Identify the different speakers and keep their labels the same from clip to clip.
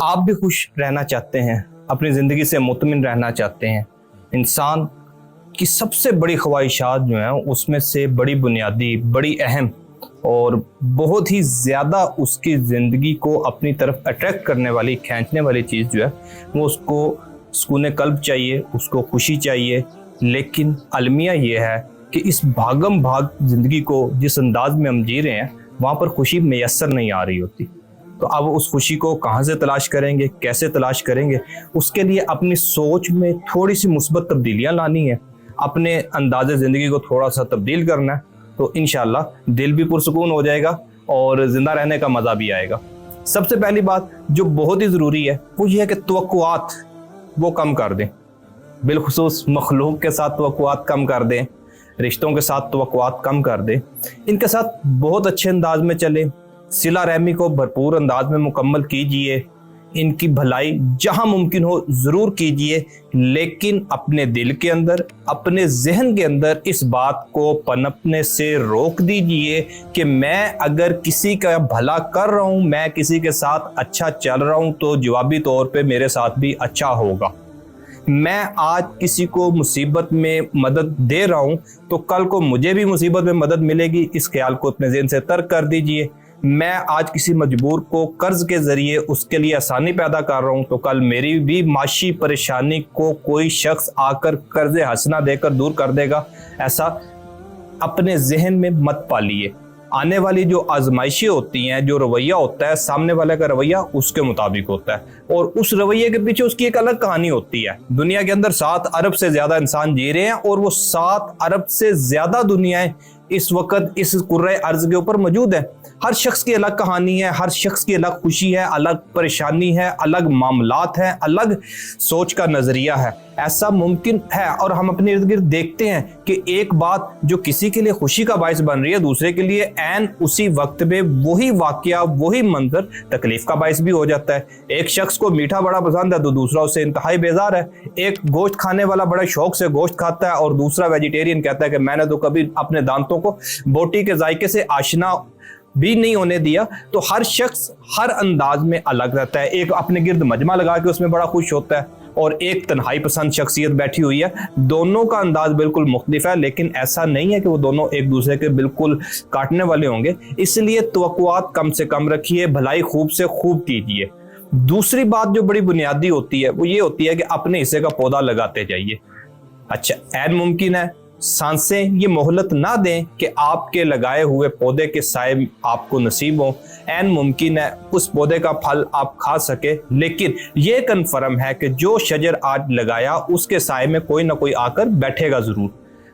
Speaker 1: आप भी खुश रहना चाहते हैं, अपनी ज़िंदगी से मुतमिन रहना चाहते हैं। इंसान की सबसे बड़ी ख्वाहिशात जो हैं उसमें से बड़ी बुनियादी, बड़ी अहम और बहुत ही ज़्यादा उसकी ज़िंदगी को अपनी तरफ अट्रैक्ट करने वाली, खींचने वाली चीज़ जो है वो उसको सुकून कल्ब चाहिए, उसको खुशी चाहिए। लेकिन अलमिया ये है कि इस भागम भाग ज़िंदगी को जिस अंदाज में हम जी रहे हैं वहाँ पर खुशी मैसर नहीं आ रही होती। तो अब उस खुशी को कहाँ से तलाश करेंगे, कैसे तलाश करेंगे? उसके लिए अपनी सोच में थोड़ी सी मुस्बत तब्दीलियाँ लानी है, अपने अंदाज़े ज़िंदगी को थोड़ा सा तब्दील करना है, तो इंशाल्लाह दिल भी पुरसुकून हो जाएगा और ज़िंदा रहने का मज़ा भी आएगा। सबसे पहली बात जो बहुत ही ज़रूरी है वो ये है कि तवक्कुआत वो कम कर दें, बिलखुसूस मखलूक के साथ तवक्कुआत कम कर दें, रिश्तों के साथ तवक्कुआत कम कर दें, इनके साथ बहुत अच्छे अंदाज में चलें, सिला रहमी को भरपूर अंदाज में मुकम्मल कीजिए, इनकी भलाई जहां मुमकिन हो ज़रूर कीजिए। लेकिन अपने दिल के अंदर, अपने जहन के अंदर इस बात को पनपने से रोक दीजिए कि मैं अगर किसी का भला कर रहा हूं, मैं किसी के साथ अच्छा चल रहा हूं तो जवाबी तौर पे मेरे साथ भी अच्छा होगा। मैं आज किसी को मुसीबत में मदद दे रहा हूं तो कल को मुझे भी मुसीबत में मदद मिलेगी, इस ख्याल को अपने ज़हन से तर्क कर दीजिए। मैं आज किसी मजबूर को कर्ज के ज़रिए उसके लिए आसानी पैदा कर रहा हूं तो कल मेरी भी माशी परेशानी को कोई शख्स आकर कर्ज हंसना देकर दूर कर देगा। ऐसा अपने जहन में मत पालिए। आने वाली जो आजमाइशें होती हैं, जो रवैया होता है, सामने वाले का रवैया उसके मुताबिक होता है और उस रवैये के पीछे उसकी एक अलग कहानी होती है। दुनिया के अंदर 7 अरब से ज़्यादा इंसान जी रहे हैं और वो 7 अरब से ज़्यादा दुनियाएं इस वक्त इस कुर्रे अर्ज के ऊपर मौजूद है। हर शख्स की अलग कहानी है, हर शख्स की अलग खुशी है, अलग परेशानी है, अलग मामलात हैं, अलग सोच का नजरिया है। ऐसा मुमकिन है और हम अपने इर्द गिर्द देखते हैं कि एक बात जो किसी के लिए खुशी का बायस बन रही है दूसरे के लिए ऐन उसी वक्त में वही वाकया, वही मंजर तकलीफ का बायस भी हो जाता है। एक शख्स को मीठा बड़ा पसंद है तो दूसरा उससे इंतहाई बेजार है। एक गोश्त खाने वाला बड़े शौक से गोश्त खाता है और दूसरा वेजिटेरियन कहता है कि मैंने तो कभी अपने दांतों को बोटी के जायके से आशना भी नहीं होने दिया। तो हर शख्स हर अंदाज में अलग रहता है। एक अपने गिर्द मजमा लगा के उसमें बड़ा खुश होता है और एक तन्हाई पसंद शख्सियत बैठी हुई है। दोनों का अंदाज बिल्कुल मुख्तलिफ है, लेकिन ऐसा नहीं है कि वो दोनों एक दूसरे के बिल्कुल काटने वाले होंगे। इसलिए तवक्कुआत कम से कम रखिए, भलाई खूब से खूब कीजिए। दूसरी बात जो बड़ी बुनियादी होती है वो ये होती है कि अपने हिस्से का पौधा लगाते जाइए। अच्छा, ऐन मुमकिन है सांसें ये मोहलत ना दें कि आपके लगाए हुए पौधे के साए आपको नसीब हो। ऐन मुमकिन है उस पौधे का फल आप खा सके, लेकिन ये कन्फर्म है कि जो शजर आज लगाया उसके साए में कोई ना कोई आकर बैठेगा ज़रूर,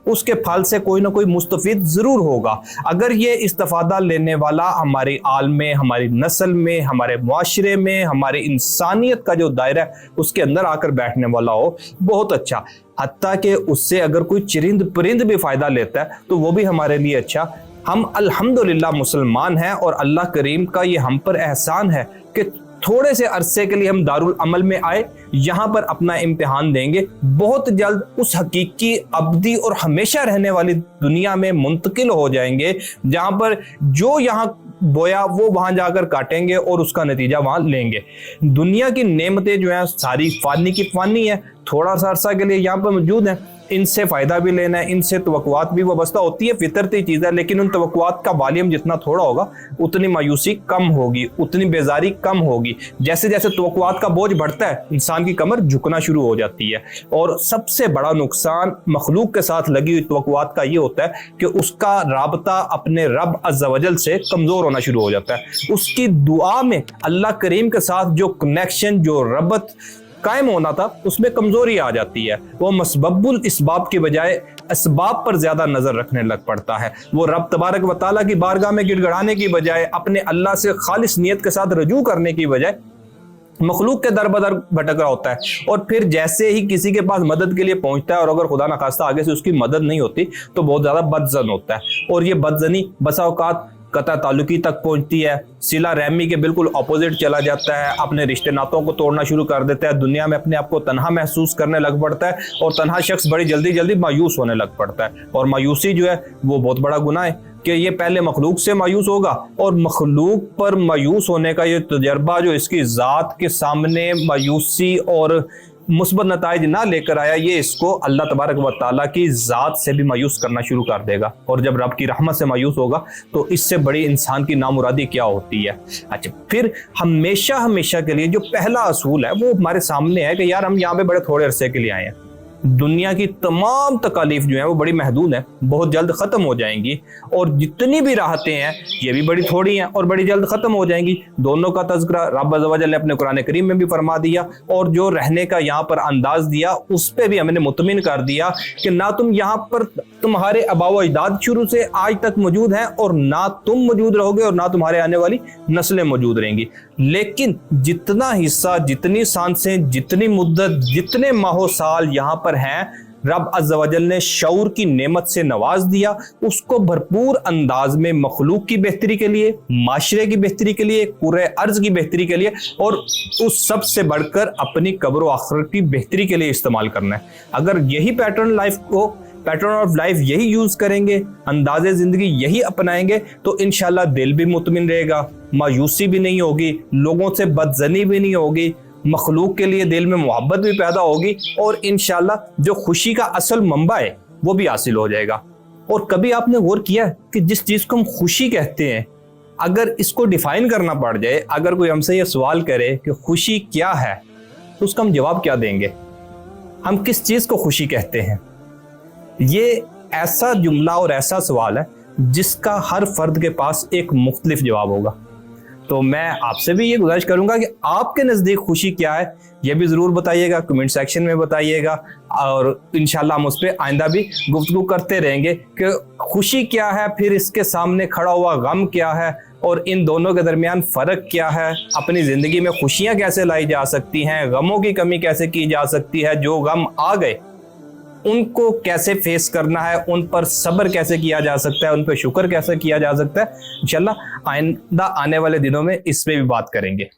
Speaker 1: उसके फल से कोई ना कोई मुस्तफिद ज़रूर होगा। अगर ये इस्तिफादा लेने वाला हमारी आल में, हमारी नस्ल में, हमारे मुआशरे में, हमारे इंसानियत का जो दायरा है उसके अंदर आकर बैठने वाला हो, बहुत अच्छा। हत्ता कि उससे अगर कोई चिरिंद परिंद भी फ़ायदा लेता है तो वो भी हमारे लिए अच्छा। हम अल्हम्दुलिल्लाह मुसलमान हैं और अल्लाह करीम का ये हम पर एहसान है कि थोड़े से अरसे के लिए हम दारुल अमल में आए, यहाँ पर अपना इम्तिहान देंगे। बहुत जल्द उस हकीकी, अब्दी और हमेशा रहने वाली दुनिया में मुंतकिल हो जाएंगे, जहाँ पर जो यहाँ बोया वो वहां जाकर काटेंगे और उसका नतीजा वहां लेंगे। दुनिया की नेमतें जो हैं सारी फानी की फानी है, थोड़ा सा अरसा के लिए यहाँ पर मौजूद हैं, इनसे फ़ायदा भी लेना है, इनसे तवक्कुआत भी वाबस्ता होती है, फितरती चीज़ है। लेकिन उन तवक्कुआत का वॉल्यूम जितना थोड़ा होगा उतनी मायूसी कम होगी, उतनी बेजारी कम होगी। जैसे जैसे तवक्कुआत का बोझ बढ़ता है इंसान की कमर झुकना शुरू हो जाती है। और सबसे बड़ा नुकसान मखलूक के साथ लगी हुई तवक्कुआत का ये होता है कि उसका राबता अपने रब अज़्ज़ वजल से कमज़ोर होना शुरू हो जाता है। उसकी दुआ में अल्लाह करीम के साथ जो कनेक्शन, जो रबत कायम होना था, उसमें कमजोरी आ जाती है। वो मसबबुल इसबाब की बजाय असबाब पर ज्यादा नजर रखने लग पड़ता है। वो रब तबारक व तआला की बारगाह में गिड़गड़ाने की बजाय, अपने अल्लाह से खालिस नियत के साथ रजू करने की बजाय मखलूक के दर बदर भटक रहा होता है। और फिर जैसे ही किसी के पास मदद के लिए पहुंचता है और अगर खुदा न खास्ता आगे से उसकी मदद नहीं होती तो बहुत ज्यादा बदजन होता है। और ये बदजनी बसा औकात कता ताल्लुकी तक पहुंचती है, सिला रहमी के बिल्कुल अपोजिट चला जाता है, अपने रिश्ते नातों को तोड़ना शुरू कर देता है, दुनिया में अपने आप को तन्हा महसूस करने लग पड़ता है और तन्हा शख्स बड़ी जल्दी जल्दी मायूस होने लग पड़ता है। और मायूसी जो है वो बहुत बड़ा गुनाह है। कि ये पहले मखलूक से मायूस होगा और मखलूक पर मायूस होने का ये तजर्बा जो इसकी ज़ात के सामने मायूसी और मुस्बत नताइज ना लेकर आया, ये इसको अल्लाह तबारक व तआला की ज़ात से भी मायूस करना शुरू कर देगा। और जब रब की रहमत से मायूस होगा तो इससे बड़ी इंसान की नामुरादी क्या होती है। अच्छा, फिर हमेशा हमेशा के लिए जो पहला असूल है वो हमारे सामने है कि यार हम यहाँ पे बड़े थोड़े अरसे के लिए आए हैं। दुनिया की तमाम तकालीफ जो है वो बड़ी महदूद है, बहुत जल्द ख़त्म हो जाएंगी, और जितनी भी राहतें हैं ये भी बड़ी थोड़ी हैं और बड़ी जल्द ख़त्म हो जाएंगी। दोनों का तज़किरा रब अज़्ज़ व जल ने अपने कुरान करीम में भी फरमा दिया, और जो रहने का यहाँ पर अंदाज दिया उस पर भी हमने मुतमिन कर दिया कि ना तुम यहाँ पर तुम्हारे आबाओ अजदाद शुरू से आज तक मौजूद हैं और ना तुम मौजूद रहोगे और ना तुम्हारे आने वाली नस्लें मौजूद रहेंगी। लेकिन जितना हिस्सा, जितनी सांसें, जितनी मुद्दत, जितने माहो साल यहाँ पर हैं, रब अज़्ज़ व जल ने शऊर की नेमत से नवाज दिया, उसको भरपूर अंदाज में मखलूक की बेहतरी के लिए, माशरे की बेहतरी के लिए, कुर्रे अर्ज की बेहतरी के लिए, और उस सब से बढ़कर अपनी कब्र व आखिरत की बेहतरी के लिए इस्तेमाल करना है। अगर यही पैटर्न ऑफ लाइफ यही यूज करेंगे, अंदाज़े ज़िंदगी यही अपनाएंगे, तो इंशाल्लाह दिल भी मुतमिन रहेगा, मायूसी भी नहीं होगी, लोगों से बदजनी भी नहीं होगी, मखलूक के लिए दिल में मोहब्बत भी पैदा होगी, और इंशाल्लाह जो खुशी का असल मंबा है वो भी हासिल हो जाएगा। और कभी आपने गौर किया कि जिस चीज़ को हम खुशी कहते हैं, अगर इसको डिफाइन करना पड़ जाए, अगर कोई हमसे ये सवाल करे कि खुशी क्या है, तो उसका हम जवाब क्या देंगे? हम किस चीज़ को खुशी कहते हैं? ये ऐसा जुमला और ऐसा सवाल है जिसका हर फर्द के पास एक मुख्तलिफ जवाब होगा। तो मैं आपसे भी ये गुजारिश करूंगा कि आपके नज़दीक खुशी क्या है, ये भी ज़रूर बताइएगा, कमेंट सेक्शन में बताइएगा, और इंशाल्लाह हम उस पर आइंदा भी गुफ्तगू करते रहेंगे कि खुशी क्या है, फिर इसके सामने खड़ा हुआ गम क्या है, और इन दोनों के दरमियान फ़र्क क्या है, अपनी ज़िंदगी में खुशियाँ कैसे लाई जा सकती हैं, गमों की कमी कैसे की जा सकती है, जो गम आ गए उनको कैसे फेस करना है, उन पर सब्र कैसे किया जा सकता है, उन पर शुक्र कैसे किया जा सकता है। इंशाल्लाह आइंदा आने वाले दिनों में इस पे भी बात करेंगे।